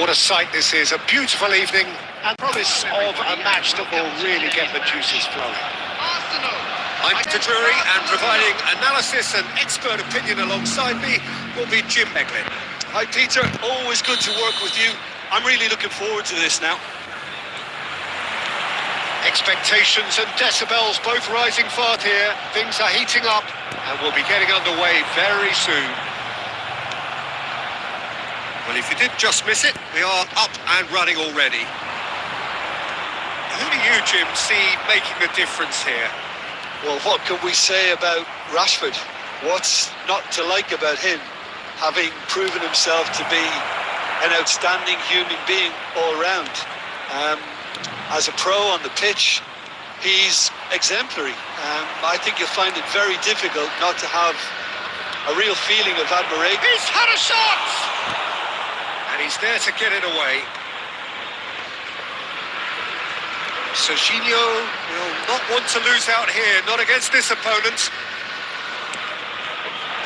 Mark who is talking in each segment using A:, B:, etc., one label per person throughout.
A: What a sight this is, a beautiful evening and promise of a match that will really get the juices flowing. I'm Peter Drury, and providing analysis and expert opinion alongside me will be Jim Meglin.
B: Hi Peter, always good to work with you. I'm really looking forward to this now.
A: Expectations and decibels both rising fast here. Things are heating up and we'll be getting underway very soon. Well, if you did just miss it, we are up and running already. Who do you, Jim, see making the difference here?
B: Well, what can we say about Rashford? What's not to like about him, having proven himself to be an outstanding human being all round? As a pro on the pitch, he's exemplary. I think you'll find it very difficult not to have a real feeling of admiration.
A: He's had a shot! And he's there to get it away. Serginho will not want to lose out here, not against this opponent.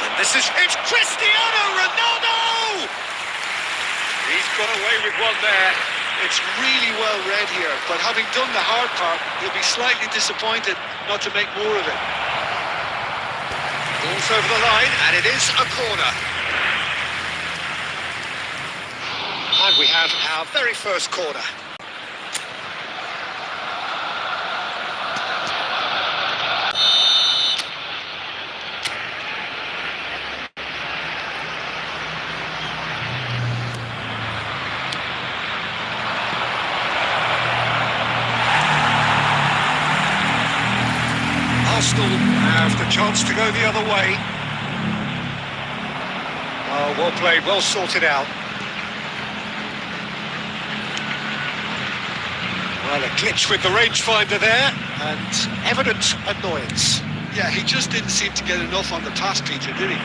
A: And this is... It's Cristiano Ronaldo! He's got away with one there.
B: It's really well read here, but having done the hard part, he'll be slightly disappointed not to make more of it.
A: Ball's over the line, and it is a corner. And we have our very first corner. Arsenal have the chance to go the other way. Oh, well played, well sorted out. Well, a glitch with the rangefinder there, and evident annoyance.
B: Yeah, he just didn't seem to get enough on the pass, Peter, did he?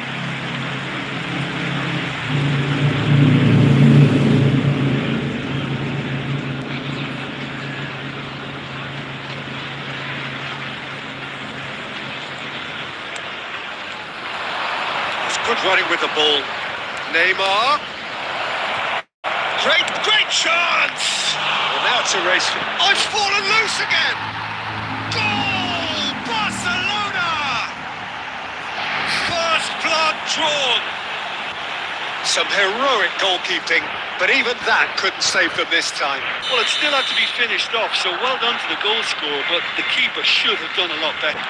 A: Good running with the ball. Neymar. Great chance! Well, now it's a race. Oh, it's fallen loose again! Goal! Barcelona! First blood drawn. Some heroic goalkeeping, but even that couldn't save them this time.
B: Well, it still had to be finished off, so well done to the goal scorer, but the keeper should have done a lot better.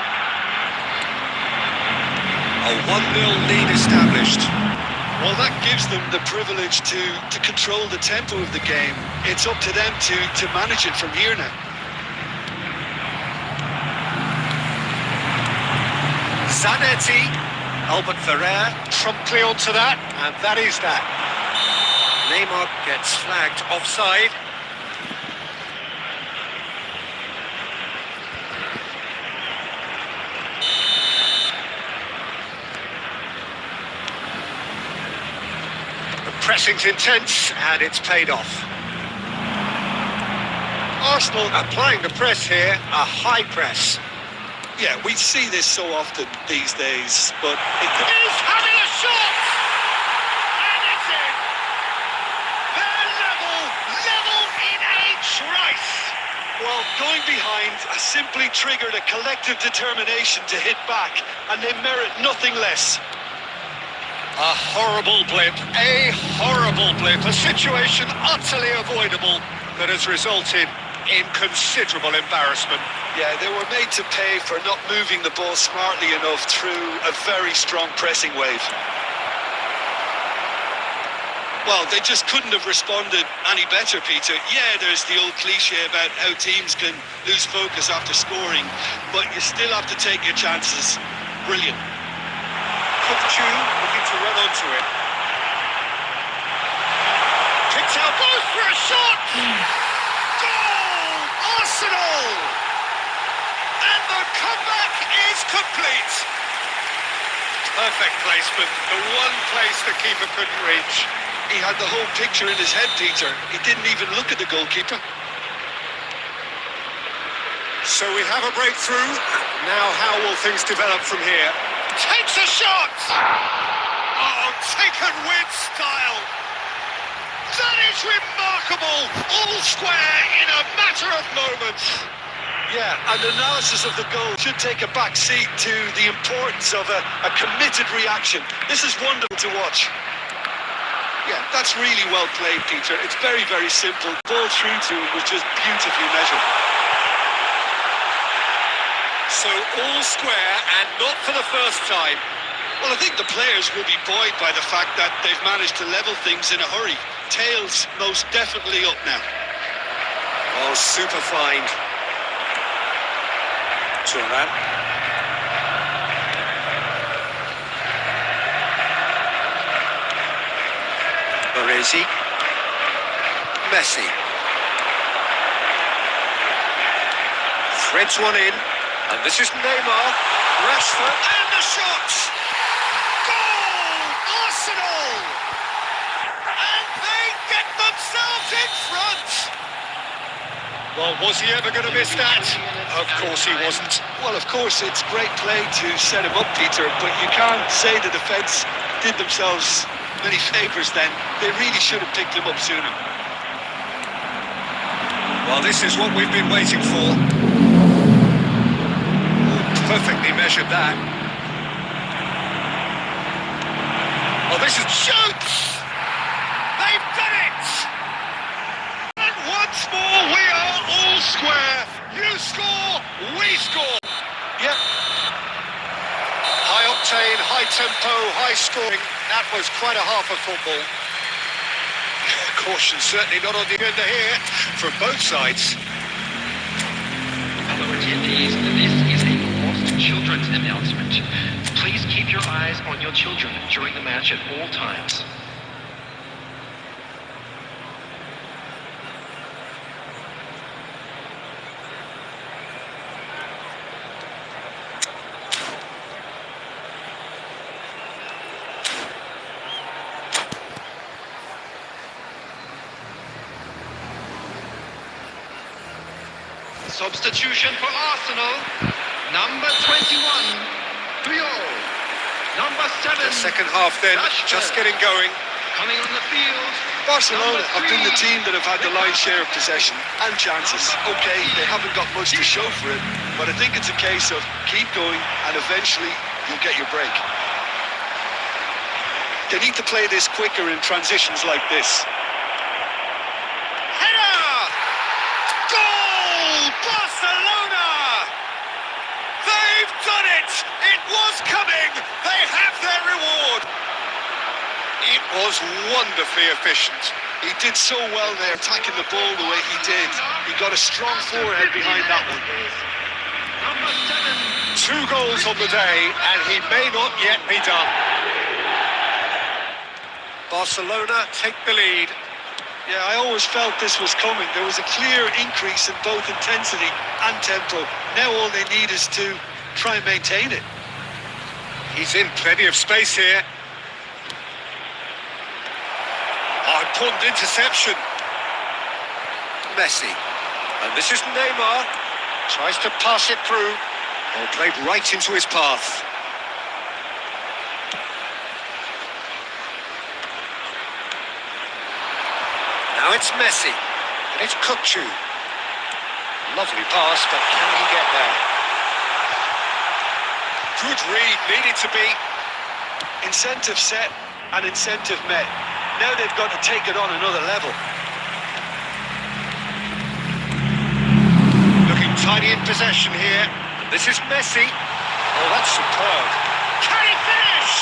A: A 1-0 lead established.
B: Well, that gives them the privilege to control the tempo of the game. It's up to them to manage it from here now.
A: Zanetti, Albert Ferrer, promptly onto that, and that is that. Neymar gets flagged offside. Pressing's intense, and it's paid off. Arsenal applying the press here, a high press.
B: Yeah, we see this so often these days, but...
A: He's having a shot! And it's in! They're level in a trice!
B: Well, going behind has simply triggered a collective determination to hit back, and they merit nothing less.
A: A horrible blip, a situation utterly avoidable that has resulted in considerable embarrassment.
B: Yeah, they were made to pay for not moving the ball smartly enough through a very strong pressing wave. Well, they just couldn't have responded any better, Peter. Yeah, there's the old cliche about how teams can lose focus after scoring, but you still have to take your chances. Brilliant.
A: Looking to run onto it. Kicks out, goes for a shot! Goal! Arsenal! And the comeback is complete. Perfect placement, the one place the keeper couldn't reach.
B: He had the whole picture in his head, Peter. He didn't even look at the goalkeeper.
A: So we have a breakthrough. Now how will things develop from here? Takes a shot! Oh, taken with style! That is remarkable! All square in a matter of moments.
B: Yeah, and analysis of the goal should take a back seat to the importance of a committed reaction. This is wonderful to watch. Yeah, that's really well played, Peter. It's very, very simple. Ball through to him was just beautifully measured.
A: So all square, and not for the first time.
B: Well, I think the players will be buoyed by the fact that they've managed to level things in a hurry. Tails most definitely up now.
A: Oh, super find. Turan. Baresi. Messi. Threads one in. And this is Neymar. Rashford. And the shot! Goal! Arsenal! And they get themselves in front! Well, was he ever going to miss that? Of course he wasn't.
B: Well, of course, it's great play to set him up, Peter, but you can't say the defence did themselves many favours then. They really should have picked him up sooner.
A: Well, this is what we've been waiting for. Perfectly measured that. Oh, this is... Shoots! They've done it! And once more, we are all square. You score, we score.
B: Yep.
A: High octane, high tempo, high scoring. That was quite a half of football. Caution certainly not on the agenda here from both sides.
C: Hello attendees, this is a lost children's announcement. Please keep your eyes on your children during the match at all times. Substitution for Arsenal, number 21, Puyol. Number 7,
A: The second half then,
C: Rashford.
A: just getting going.
C: Coming on the field,
B: Barcelona
C: number
B: have been the
C: 3,
B: team that have had the lion's share of possession and chances. Okay, they haven't got much to show for it, but I think it's a case of keep going and eventually you'll get your break. They need to play this quicker in transitions like this.
A: Header! Goal! Barcelona! They've done it! It was coming! They have their reward! It was wonderfully efficient.
B: He did so well there, attacking the ball the way he did. He got a strong forehead behind that one.
C: number 7.
A: 2 goals on the day, and he may not yet be done. Barcelona take the lead.
B: Yeah, I always felt this was coming. There was a clear increase in both intensity and tempo. Now all they need is to try and maintain it.
A: He's in plenty of space here. Oh, important interception. Messi. And this is Neymar. Tries to pass it through. Oh, played right into his path. Now it's Messi. And it's Kukçu. Lovely pass, but can he get there? Good read, needed to be.
B: Incentive set and incentive met. Now they've got to take it on another level.
A: Looking tidy in possession here. And this is Messi. Oh, that's superb. Can he finish?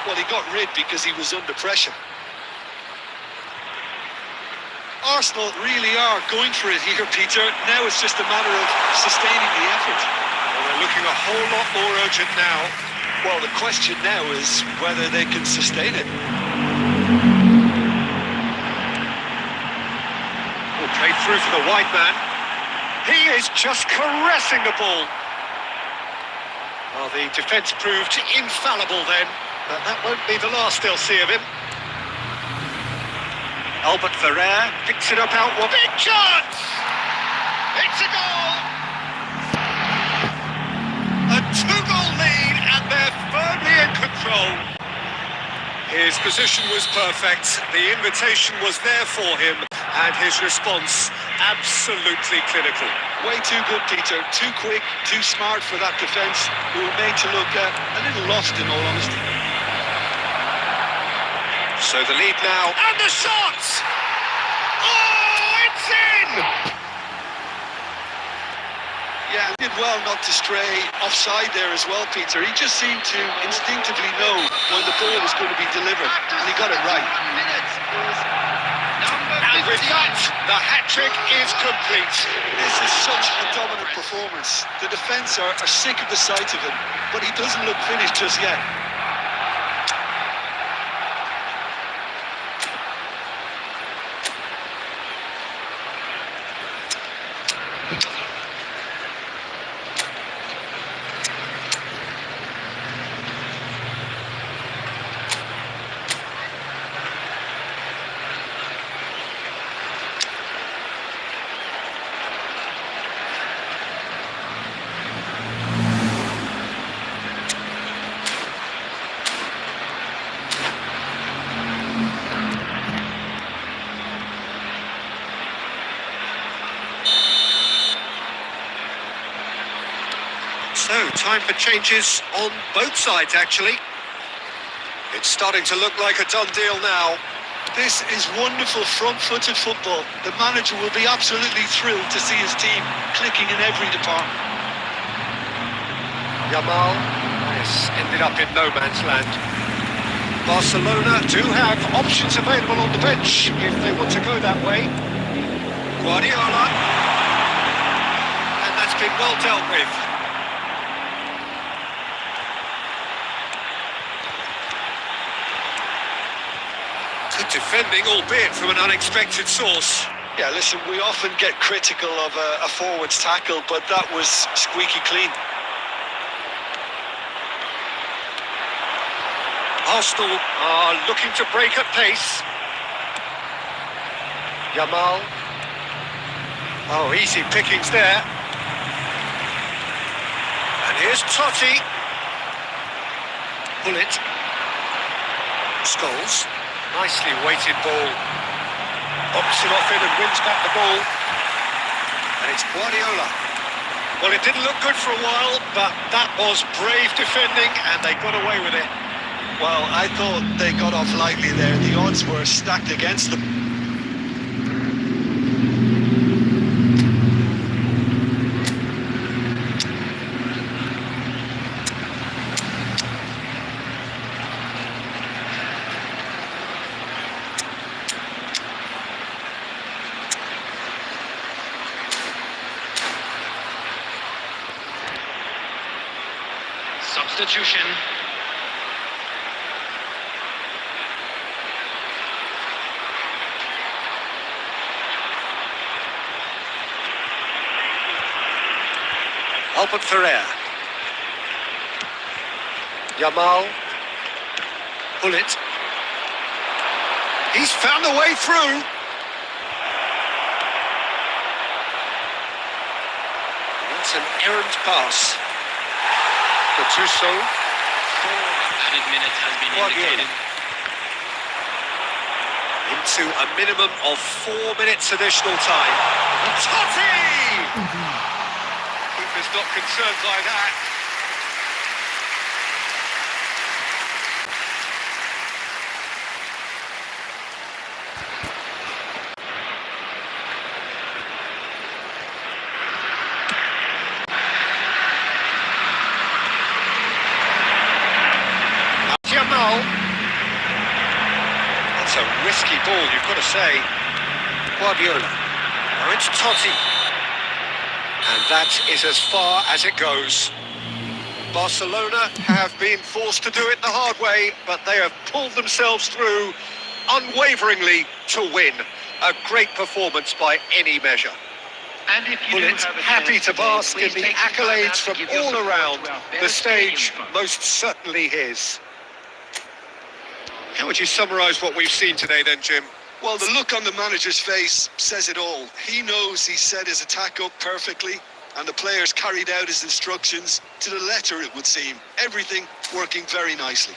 B: Well, he got rid because he was under pressure. Arsenal really are going for it here, Peter. Now it's just a matter of sustaining the effort.
A: Well, they're looking a whole lot more urgent now.
B: Well, the question now is whether they can sustain it.
A: Oh, played through for the wide man. He is just caressing the ball. Well, the defence proved infallible then, but that won't be the last they'll see of him. Albert Ferrer picks it up out. Big chance! It's a goal! A 2-goal lead, and they're firmly in control. His position was perfect, the invitation was there for him, and his response absolutely clinical.
B: Way too good, Peter. Too quick, too smart for that defence. We were made to look a little lost, in all honesty.
A: So the lead now, and the shot! Oh, it's in!
B: Yeah, did well not to stray offside there as well, Peter. He just seemed to instinctively know when the ball was going to be delivered, and he got it right.
A: And with that, the hat-trick is complete.
B: This is such a dominant performance. The defence are sick of the sight of him, but he doesn't look finished just yet.
A: So, time for changes on both sides, actually. It's starting to look like a done deal now.
B: This is wonderful front-footed football. The manager will be absolutely thrilled to see his team clicking in every department.
A: Yamal has ended up in no man's land. Barcelona do have options available on the bench if they want to go that way. Guardiola. And that's been well dealt with. Good defending, albeit from an unexpected source.
B: Yeah, listen, we often get critical of a forward's tackle, but that was squeaky clean.
A: Arsenal are looking to break at pace. Yamal. Oh, easy pickings there. And here's Totti. Bullet. Scholes. Nicely weighted ball. Bops him off in and wins back the ball. And it's Guardiola. Well, it didn't look good for a while, but that was brave defending, and they got away with it.
B: Well, I thought they got off lightly there. The odds were stacked against them.
C: Substitution.
A: Albert Ferrer. Yamal. Bullet. He's found the way through. That's an errant pass. Gattuso.
C: 4 added minutes has been indicated.
A: Into a minimum of 4 minutes additional time. Totti! Keeper's not concerned by that. Yamal. That's a risky ball, you've got to say. Guardiola. Now it's Totti. And that is as far as it goes. Barcelona have been forced to do it the hard way, but they have pulled themselves through unwaveringly to win. A great performance by any measure.
C: And if you do
A: Bullet
C: have a
A: happy
C: chance
A: to
C: today,
A: bask in
C: please
A: the
C: take some time out
A: accolades
C: to
A: from
C: give your
A: all
C: support
A: around.
C: to our
A: The
C: Better
A: stage
C: Stadium Fund.
A: most certainly his. How would you summarise what we've seen today then, Jim?
B: Well, the look on the manager's face says it all. He knows he set his attack up perfectly, and the players carried out his instructions to the letter, it would seem. Everything working very nicely.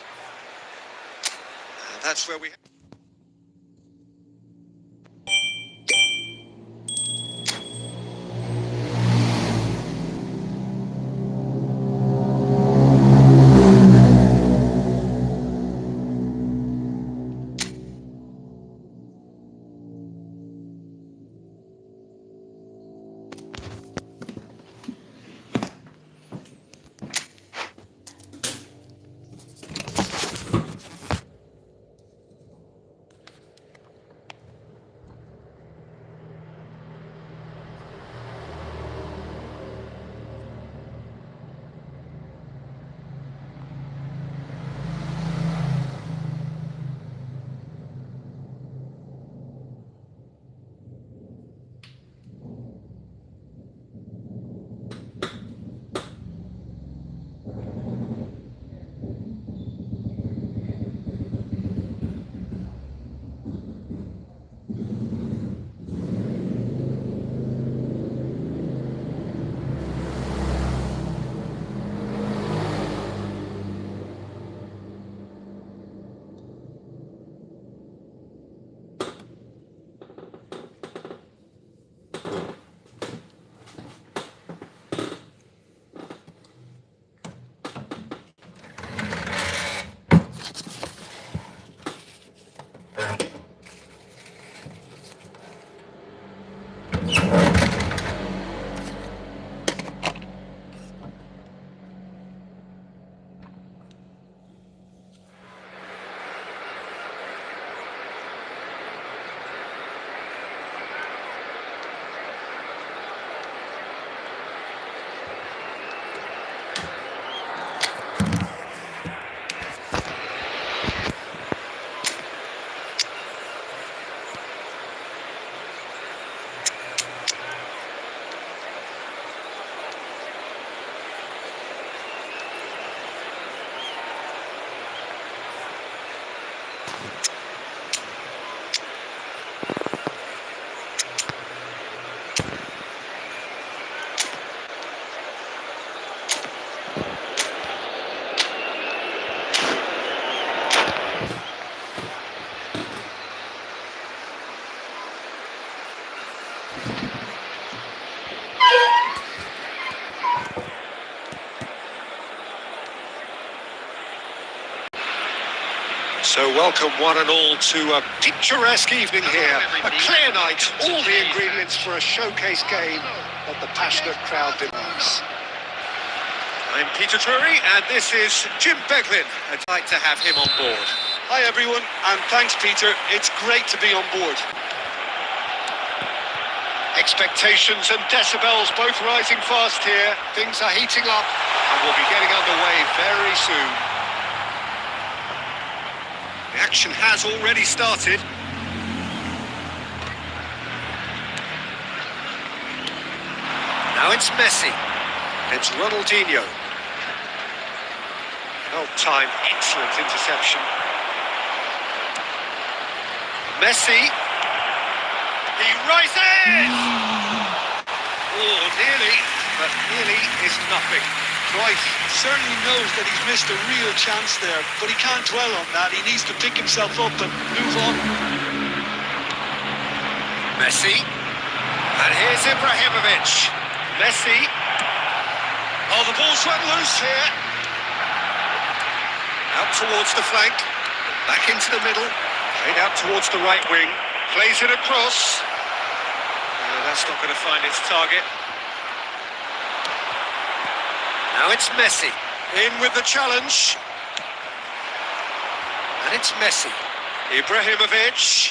A: And that's where we... So welcome one and all to a picturesque evening here. A clear night, all the ingredients for a showcase game that the passionate crowd demands. I'm Peter Drury and this is Jim Beglin. I'd like to have him on board.
B: Hi everyone, and thanks Peter. It's great to be on board.
A: Expectations and decibels both rising fast here. Things are heating up and we'll be getting underway very soon. The action has already started. Now it's Messi. It's Ronaldinho. Well timed, excellent interception. Messi. He rises! Oh, nearly, but nearly is nothing.
B: Right, certainly knows that he's missed a real chance there, but he can't dwell on that. He needs to pick himself up and move on.
A: Messi. And here's Ibrahimovic. Messi. Oh, the ball's run loose here. Out towards the flank. Back into the middle. Played out towards the right wing. Plays it across. That's not going to find its target. Now it's Messi. In with the challenge. And it's Messi. Ibrahimovic.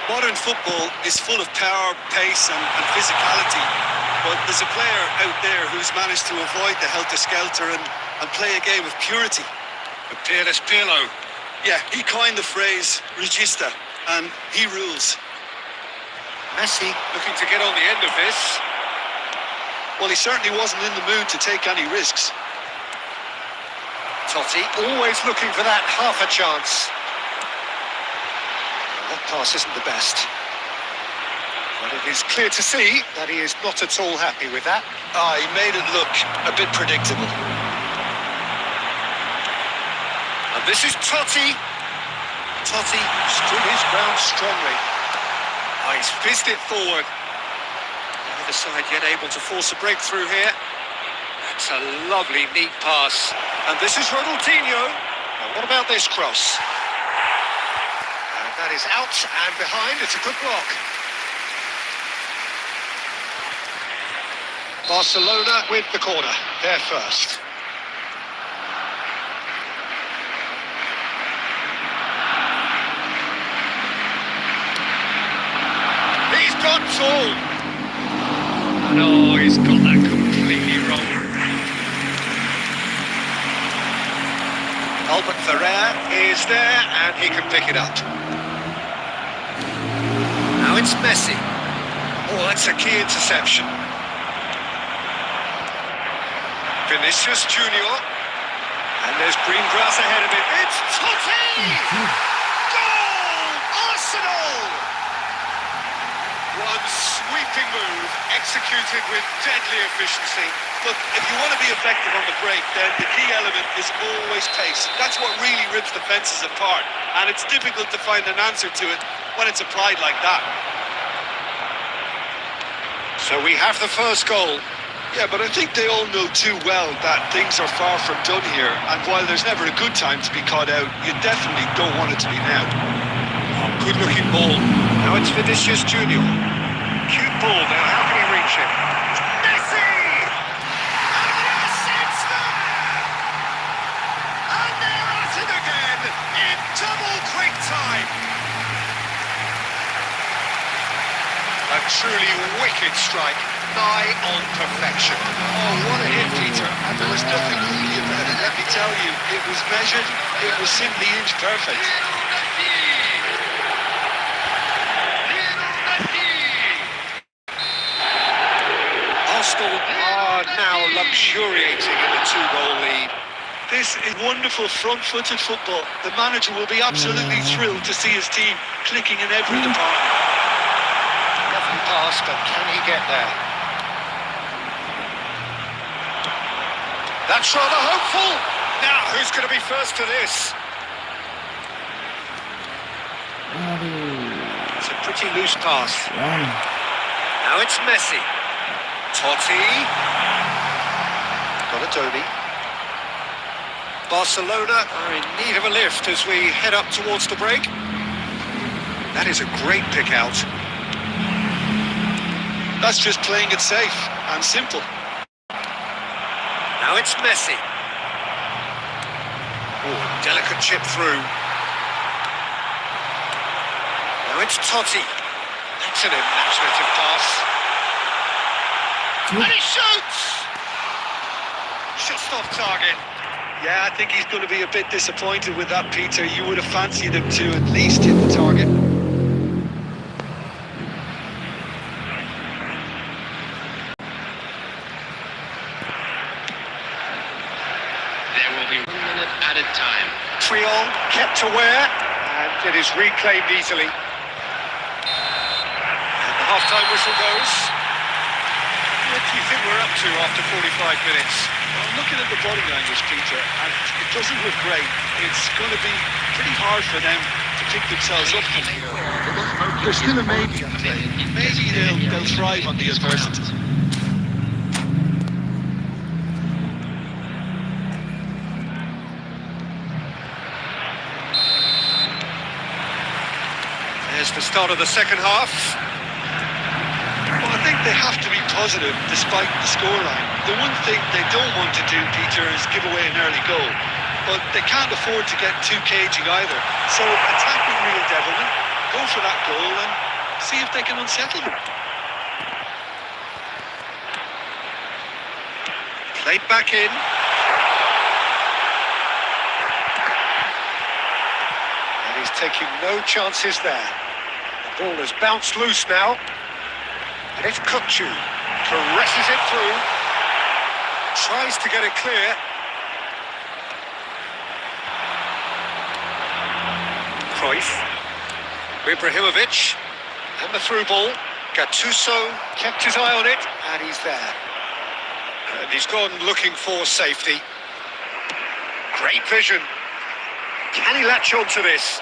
B: Modern football is full of power, pace and physicality, but there's a player out there who's managed to avoid the helter-skelter and play a game of purity.
A: The peerless Pirlo.
B: Yeah, he coined the phrase regista, and he rules.
A: Messi looking to get on the end of this.
B: Well, he certainly wasn't in the mood to take any risks.
A: Totti always looking for that half a chance. That pass isn't the best. But it is clear to see that he is not at all happy with that.
B: He made it look a bit predictable.
A: And This is Totti. Totti stood his ground strongly. Oh, he's fizzed it forward. Neither side yet able to force a breakthrough here. That's a lovely, neat pass. And this is Ronaldinho. Now, what about this cross? And that is out and behind. It's a good block. Barcelona with the corner. They're first. He's got all. No, he's got that completely wrong. Albert Ferrer is there and he can pick it up. Now it's Messi. Oh, that's a key interception. Vinicius Junior. And there's green grass ahead of it. It's Totti! Goal! Arsenal! One sweeping move, executed with deadly efficiency.
B: Look, if you want to be effective on the break, then the key element is always pace. That's what really rips defences apart. And it's difficult to find an answer to it when it's applied like that.
A: So we have the first goal.
B: Yeah, but I think they all know too well that things are far from done here. And while there's never a good time to be caught out, you definitely don't want it to be now.
A: Oh, good-looking ball. Now it's Vinicius Junior. Cute ball. Now how can he reach it? Messi! And yes, it's there! And they're at it again in double quick time. A truly wicked strike. Nigh on perfection.
B: Oh, what a hit, Peter. And there was nothing easy about it, let me tell you. It was measured, it was simply inch perfect.
A: Arsenal are now luxuriating in a 2-goal lead.
B: This is wonderful front-footed football. The manager will be absolutely thrilled to see his team clicking in every department.
A: Lovely pass, but can he get there? That's rather hopeful. Now, who's going to be first to this? It's a pretty loose pass. Now it's Messi. Totti. Got a Tony. Barcelona are in need of a lift as we head up towards the break. That is a great pick out.
B: That's just playing it safe and simple.
A: Now it's Messi. Oh, delicate chip through. Now it's Totti. That's an imaginative pass. And he shoots! Just off target.
B: Yeah, I think he's going to be a bit disappointed with that, Peter. You would have fancied him to at least hit the target.
C: There will be 1 minute added time.
A: Triol kept aware, and it is reclaimed easily. And the half-time whistle goes. What do you think we're up to after 45 minutes?
B: I'm looking at the body language, Peter, and it doesn't look great. It's going to be pretty hard for them to pick themselves up from here. There's still a maybe on the play. Maybe they'll thrive on the adversity.
A: There's the start of the second half.
B: Well, I think they have to be positive despite the scoreline. The one thing they don't want to do, Peter, is give away an early goal. But they can't afford to get too cagey either. So attack with real devilment, go for that goal and see if they can unsettle them.
A: Played back in. And he's taking no chances there. The ball has bounced loose now. And it's Kukcu. Caresses it through. Tries to get it clear. Cruyff. Ibrahimovic. And the through ball. Gattuso kept his eye on it. And he's there. And he's gone looking for safety. Great vision. Can he latch on to this?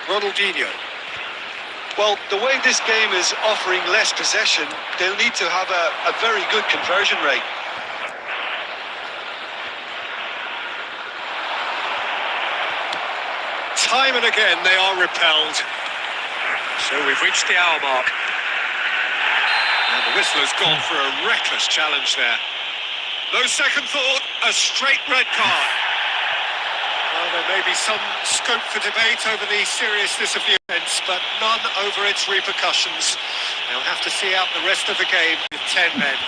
A: Ronaldinho.
B: Well, the way this game is offering less possession, they'll need to have a very good conversion rate.
A: Time and again they are repelled. So we've reached the hour mark. And the whistler's gone for a reckless challenge there. No second thought, a straight red card. Well, there may be some scope for debate over the seriousness of the offence, but none over its repercussions. They'll have to see out the rest of the game with 10 men.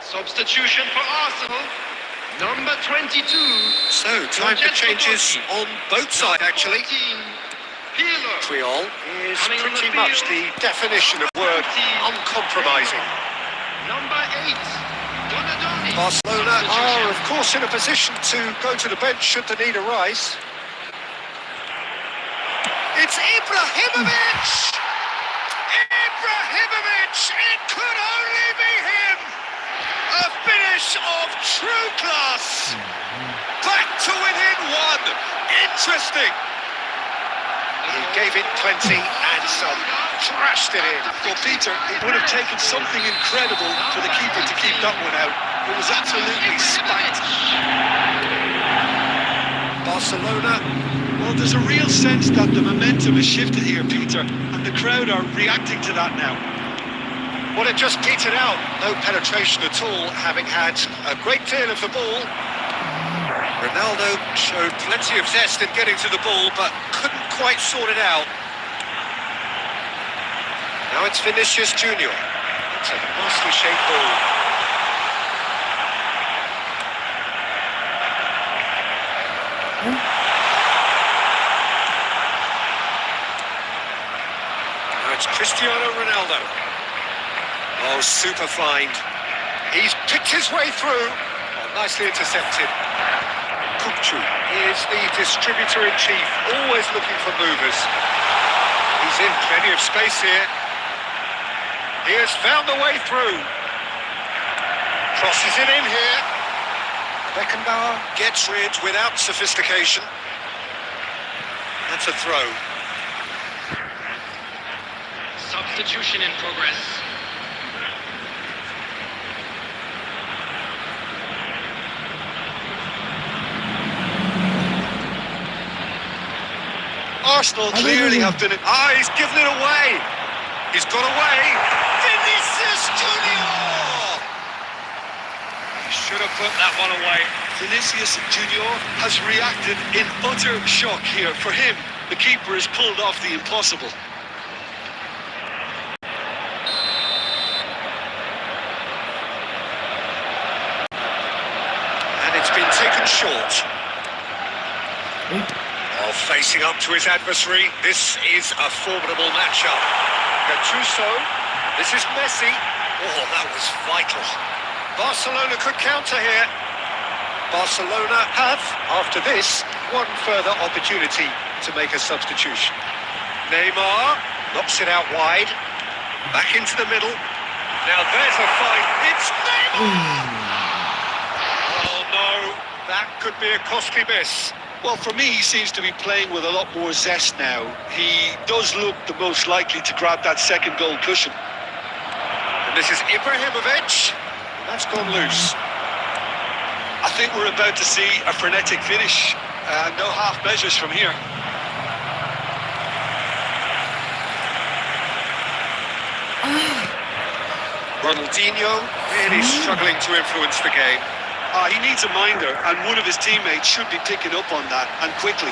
C: Substitution for Arsenal, number 22.
A: So, time for changes on both sides, actually. Creole is pretty much the definition of word uncompromising.
C: Number 8, Donadoni.
A: Barcelona are, of course, in a position to go to the bench should the need arise. It's Ibrahimovic! Ibrahimovic! It could only be him! A finish of true class! Back to within one! Interesting! He gave it plenty and some. Thrashed it in.
B: Well, Peter, it would have taken something incredible for the keeper to keep that one out. It was absolutely spanked.
A: Barcelona.
B: Well, there's a real sense that the momentum has shifted here, Peter, and the crowd are reacting to that now.
A: Well, it just petered out. No penetration at all, having had a great deal of the ball. Ronaldo showed plenty of zest in getting to the ball, but couldn't quite sort it out. Now it's Vinicius Junior. It's a nicely shaped ball. Now it's Cristiano Ronaldo. Oh, super find. He's picked his way through. Oh, nicely intercepted. Kukcu is the distributor-in-chief, always looking for movers. He's in plenty of space here. He has found the way through. Crosses it in here. Beckenbauer gets rid without sophistication. That's a throw.
C: Substitution in progress.
B: Arsenal clearly have been...
A: Ah, he's given it away. He's got away. Vinicius Junior! He should have put that one away.
B: Vinicius Junior has reacted in utter shock here. For him, the keeper has pulled off the impossible.
A: And it's been taken short. Oh, facing up to his adversary. This is a formidable matchup. Gattuso. This is Messi. Oh, that was vital. Barcelona could counter here. Barcelona have, after this, one further opportunity to make a substitution. Neymar knocks it out wide. Back into the middle. Now there's a fight. It's Neymar! Oh no, that could be a costly miss.
B: Well, for me, he seems to be playing with a lot more zest now. He does look the most likely to grab that second goal cushion.
A: And this is Ibrahimovic. That's gone loose.
B: I think we're about to see a frenetic finish. No half measures from here.
A: Ronaldinho really struggling to influence the game.
B: He needs a minder, and one of his teammates should be picking up on that, and quickly.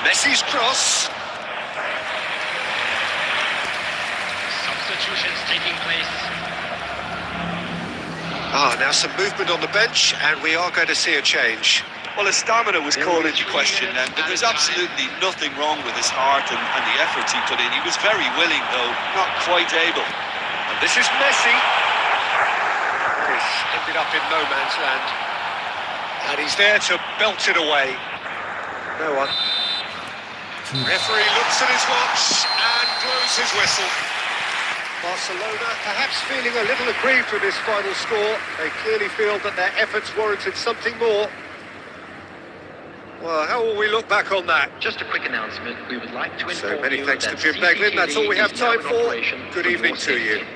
A: Messi's cross.
C: Substitutions taking place.
A: Now some movement on the bench, and we are going to see a change.
B: Well, his stamina was called into question then, but there's absolutely nothing wrong with his heart and the efforts he put in. He was very willing, though, not quite able.
A: And this is Messi. This ended up in no man's land. And he's there to belt it away. No one. Referee looks at his watch and blows his whistle. Barcelona perhaps feeling a little aggrieved with this final score. They clearly feel that their efforts warranted something more. Well, how will we look back on that?
C: Just a quick announcement. We would like to inform
A: So many
C: you
A: thanks
C: that
A: to Jim Beglin. That's all we have
C: CCTV is now
A: time
C: in
A: for.
C: operation
A: Good
C: for
A: evening
C: your
A: to you.
C: safety.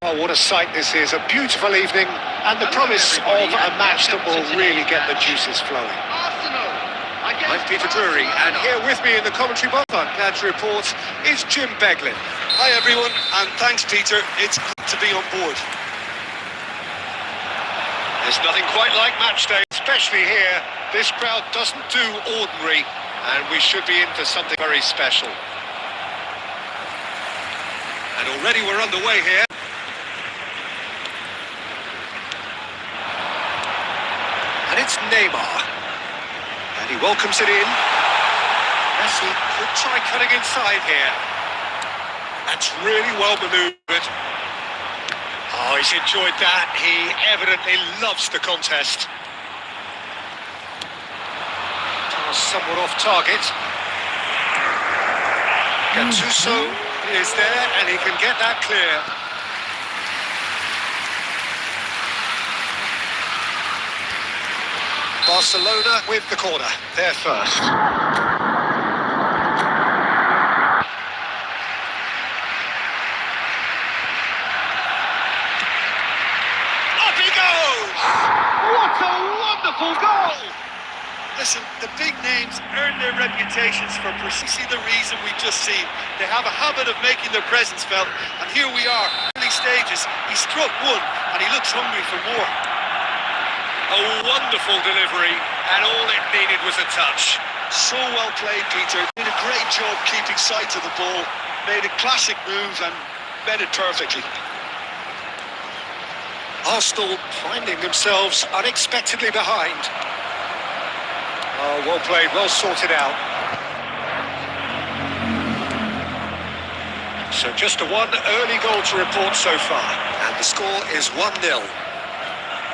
A: Oh, what a sight this is. A beautiful evening and the promise of a match that will really get the juices flowing. I'm Peter Drury, and here with me in the commentary box, I'm glad to report, is Jim Beglin.
B: Hi, everyone, and thanks, Peter. It's good to be on board.
A: There's nothing quite like match day, especially here. This crowd doesn't do ordinary, and we should be in for something very special. And already we're underway here. And it's Neymar. And he welcomes it in. Messi could try cutting inside here. That's really well manoeuvred. Oh, he's enjoyed that. He evidently loves the contest. Was somewhat off target. Gattuso is there and he can get that clear. Barcelona with the corner. They're first. Up he goes! What a wonderful goal!
B: Listen, the big names earn their reputations for precisely the reason we've just seen. They have a habit of making their presence felt, and here we are, early stages. He struck one, and he looks hungry for more.
A: A wonderful delivery, and all it needed was a touch.
B: So well played, Peter. Did a great job keeping sight of the ball. Made a classic move and met it perfectly.
A: Arsenal finding themselves unexpectedly behind. Oh, well played, well sorted out. So just a one early goal to report so far. And the score is 1-0.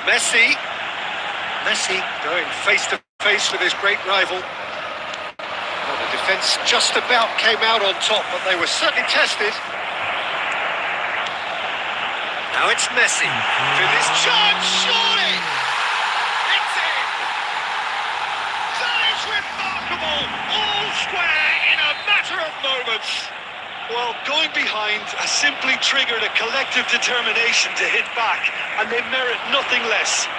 A: Messi going face to face with his great rival. Well, the defence just about came out on top, but they were certainly tested. Now it's Messi. For this chance, surely! It's in! That is remarkable! All square in a matter of moments!
B: Well, going behind has simply triggered a collective determination to hit back, and they merit nothing less.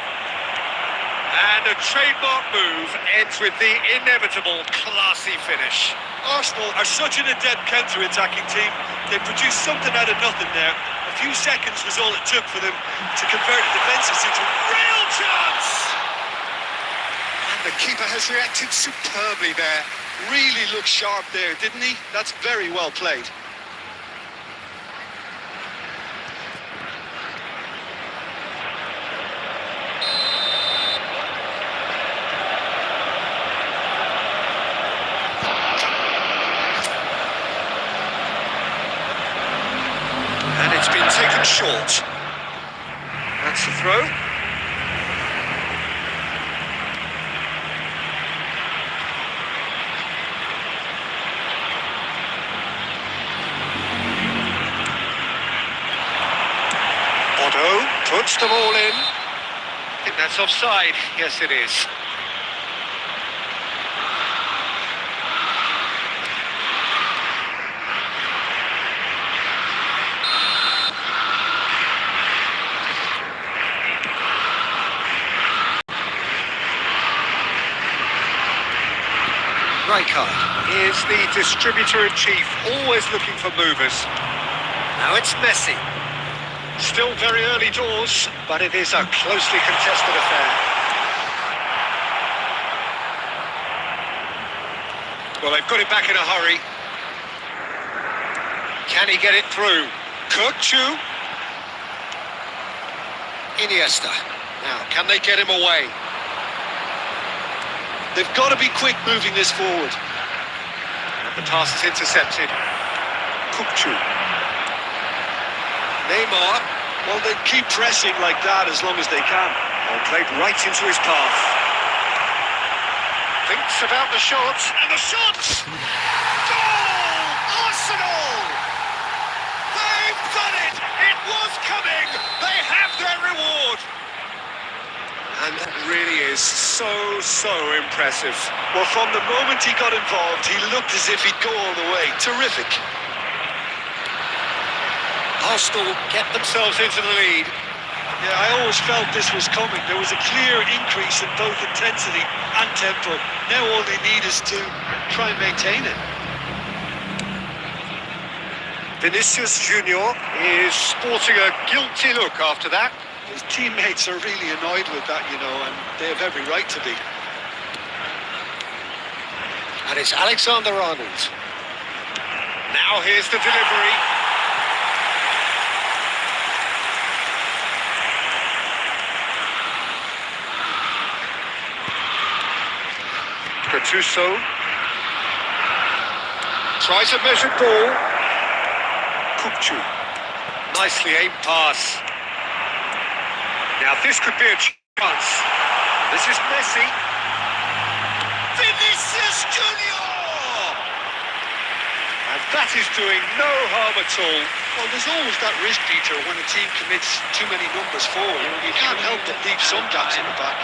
A: And a trademark move ends with the inevitable classy finish.
B: Arsenal are such an adept counter-attacking team. They produced something out of nothing there. A few seconds was all it took for them to convert a defensive into a real chance.
A: And the keeper has reacted superbly there.
B: Really looked sharp there, didn't he? That's very well played.
A: And it's been taken short. That's the throw. Otto puts them all in. I think that's offside. Yes, it is. Rijkaard is the distributor-in-chief, always looking for movers. Now it's Messi. Still very early doors, but it is a closely contested affair. Well, they've got it back in a hurry. Can he get it through? Kukçu. Iniesta. Now, can they get him away?
B: They've got to be quick moving this forward.
A: And the pass is intercepted. Kukçu. Neymar.
B: Well, they keep pressing like that as long as they can.
A: Well, played right into his path. Thinks about the shot.
B: And the shots! Goal! Arsenal!
A: They've done it! It was coming! They have their reward! And that really is so impressive.
B: Well, from the moment he got involved, he looked as if he'd go all the way. Terrific.
A: Arsenal get themselves into the lead.
B: Yeah, I always felt this was coming. There was a clear increase in both intensity and tempo. Now all they need is to try and maintain it.
A: Vinicius Junior is sporting a guilty look after that.
B: His teammates are really annoyed with that, you know, and they have every right to be.
A: And it's Alexander-Arnold. Now here's the delivery. Gattuso tries a measured ball. Kukçu. Nicely aimed pass. Now this could be a chance. This is Messi.
B: Vinicius!
A: Vinicius Junior! And that is doing no harm at all.
B: Well, there's always that risk, Peter, when a team commits too many numbers forward. You can't help but leave some gaps in the back.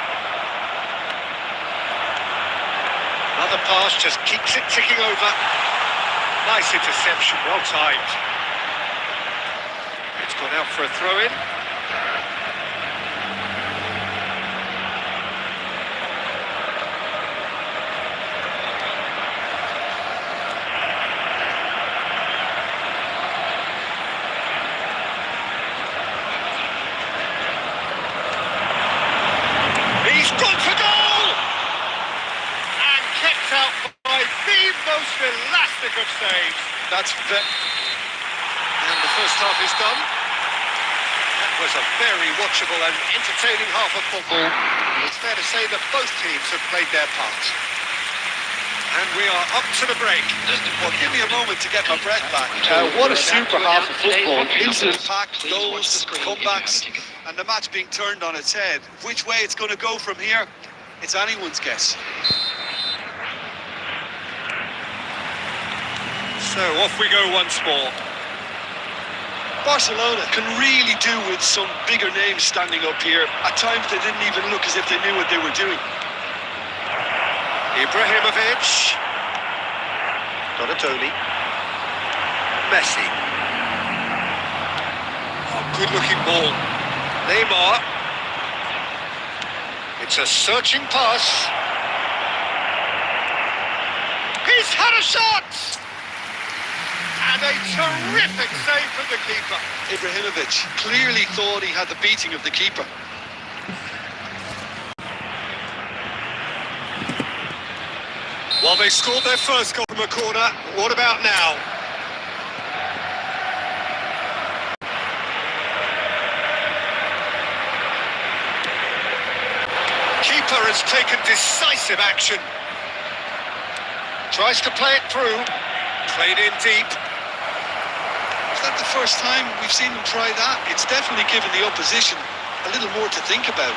A: Another pass just keeps it ticking over. Nice interception, well timed. It's gone out for a throw-in. He's gone for goal! And kept out by the most elastic of saves. And the first half is done. That was a very watchable and entertaining half of football. It's fair to say that both teams have played their part. And we are up to the break.
B: Well, give me a moment to get my breath back.
A: What a super half of football.
B: Impact, goals, comebacks, and the match being turned on its head. Which way it's going to go from here, it's anyone's guess.
A: So off we go once more.
B: Barcelona can really do with some bigger names standing up here. At times they didn't even look as if they knew what they were doing.
A: Ibrahimovic. Donatoni. Messi. Oh, good-looking ball. Neymar. It's a searching pass. He's had a shot! And a terrific save from the keeper.
B: Ibrahimovic clearly thought he had the beating of the keeper.
A: Well, they scored their first goal from a corner. What about now? Keeper has taken decisive action. Tries to play it through. Played in deep.
B: Is that the first time we've seen them try that? It's definitely given the opposition a little more to think about.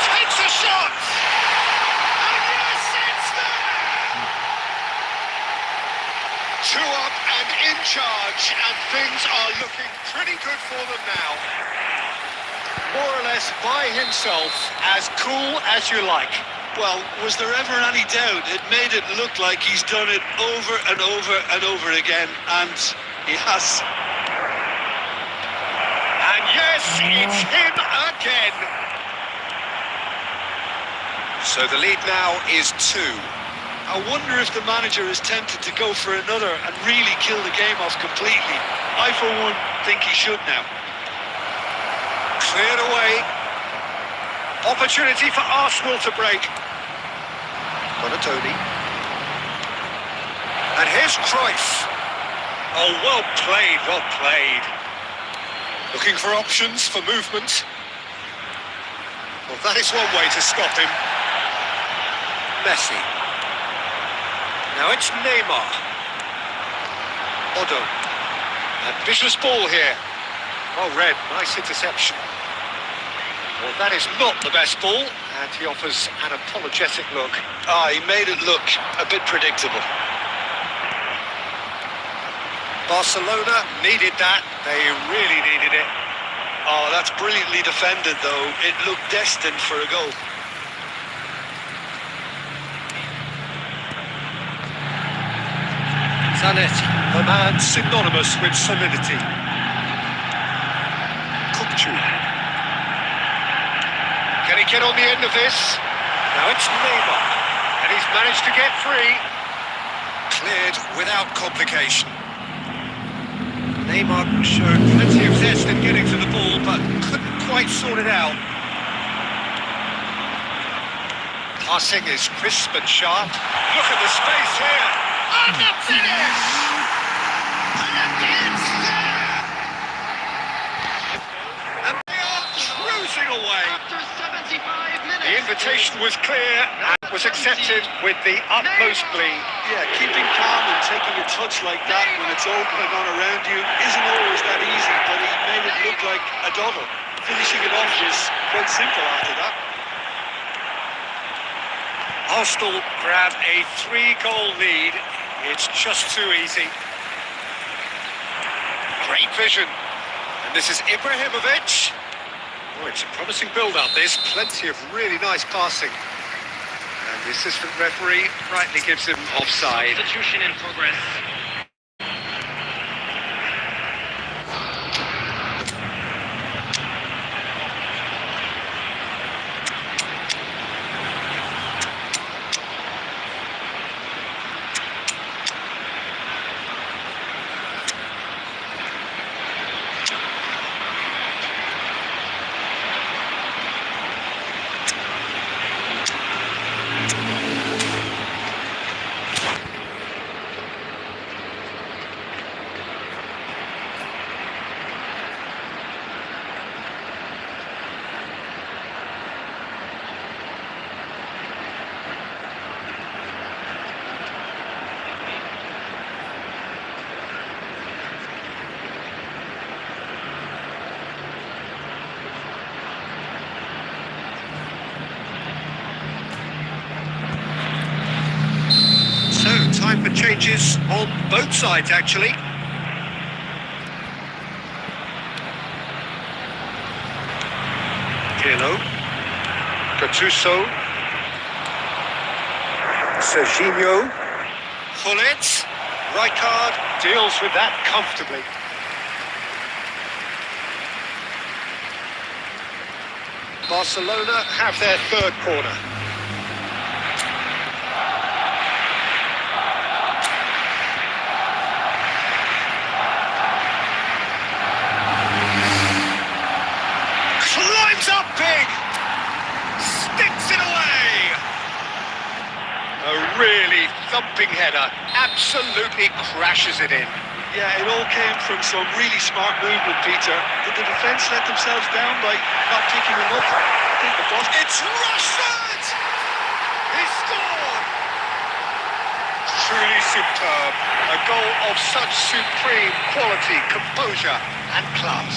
A: Takes a shot! And yes, it's there! 2 up and in charge, and things are looking pretty good for them now. More or less by himself, as cool as you like.
B: Well, was there ever any doubt? It made it look like he's done it over and over and over again, and he has.
A: And yes, it's him again. So the lead now is 2.
B: I wonder if the manager is tempted to go for another and really kill the game off completely. I, for one, think he should now.
A: Cleared away. Opportunity for Arsenal to break. Donatoni. And here's Cruyff. Oh, well played, well played. Looking for options for movement. Well, that is one way to stop him. Messi. Now it's Neymar. Odo. Ambitious ball here. Oh, Red, nice interception. Well, that is not the best ball, and he offers an apologetic look.
B: He made it look a bit predictable.
A: Barcelona needed that. They really needed it.
B: Oh, that's brilliantly defended, though. It looked destined for a goal.
A: Zanetti, the man synonymous with solidity. Can he get on the end of this? Now it's Neymar, and he's managed to get free. Cleared without complication. Neymar showed plenty of zest in getting to the ball, but couldn't quite sort it out. Passing is crisp and sharp. Look at the space here. And the finish! And it's there! And they are cruising away. The invitation was clear and was accepted with the utmost glee.
B: Yeah, keeping calm and taking a touch like that when it's open and on around you isn't always that easy, but he made it look like a double. Finishing it off was quite simple after that.
A: Arsenal grab a 3-goal lead. It's just too easy. Great vision. And this is Ibrahimovic. Oh, it's a promising build-up. There's plenty of really nice passing. And the assistant referee rightly gives him offside.
C: Substitution in progress.
A: Time for changes on both sides, actually. Pirlo, Gattuso, Serginho, Gullit, Rijkaard deals with that comfortably. Barcelona have their third corner. Up big, sticks it away. A really thumping header, absolutely crashes it in.
B: Yeah, it all came from some really smart movement, Peter. Did the defence let themselves down by not picking him up? I think the boss...
A: It's Rashford! He scored! Truly superb. A goal of such supreme quality, composure and class.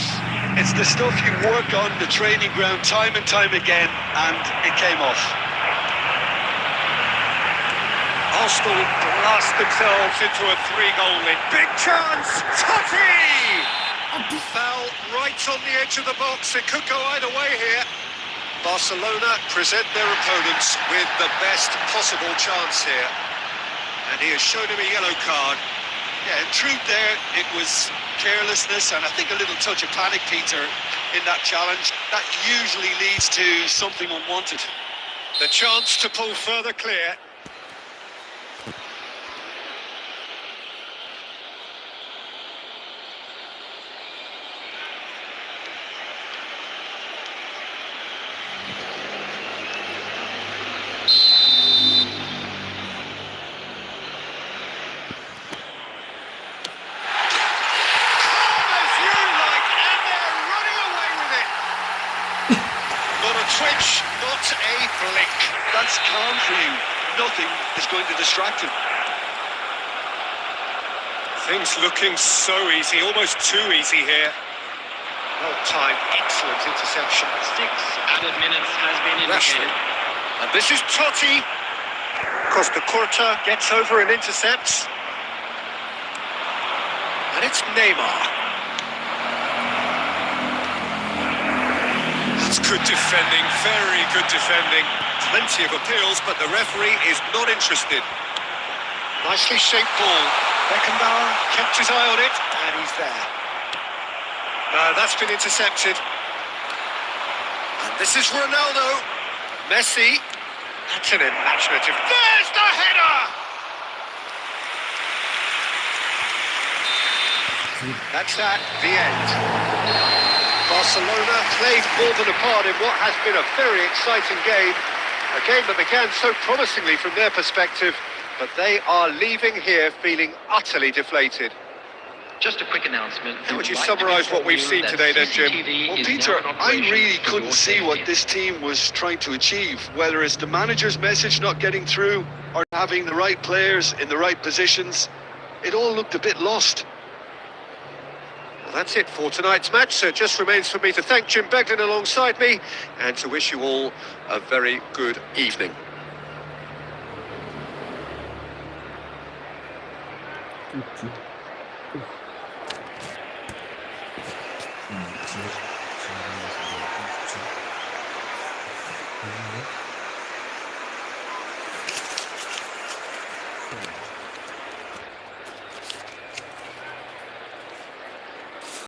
B: It's the stuff you work on the training ground time and time again, and it came off.
A: Arsenal blast themselves into a 3-goal lead. Big chance! Totti! Foul right on the edge of the box. It could go either way here. Barcelona present their opponents with the best possible chance here. And he has shown him a yellow card.
B: Yeah, in truth there, it was carelessness and I think a little touch of panic, Peter, in that challenge. That usually leads to something unwanted.
A: The chance to pull further clear. Twitch, not a blink.
B: That's calm for you. Nothing is going to distract him.
A: Things looking so easy, almost too easy here. Well timed, excellent interception.
C: 6 added minutes has been indicated.
A: And this is Totti. Costa Curta gets over and intercepts. And it's Neymar. Good defending, very good defending. Plenty of appeals, but the referee is not interested. Nicely shaped ball. Beckenbauer kept his eye on it, and he's there. No, that's been intercepted. And this is Ronaldo. Messi. That's an imaginative... There's the header! That's at the end. Barcelona played more than a part in what has been a very exciting game. A game that began so promisingly from their perspective, but they are leaving here feeling utterly deflated.
C: Just a quick announcement.
A: How would you summarise what we've seen today then, Jim?
B: Well, Peter, I really couldn't see what this team was trying to achieve, whether it's the manager's message not getting through or having the right players in the right positions. It all looked a bit lost.
A: That's it for tonight's match, so it just remains for me to thank Jim Beglin alongside me and to wish you all a very good evening.
D: Bitti.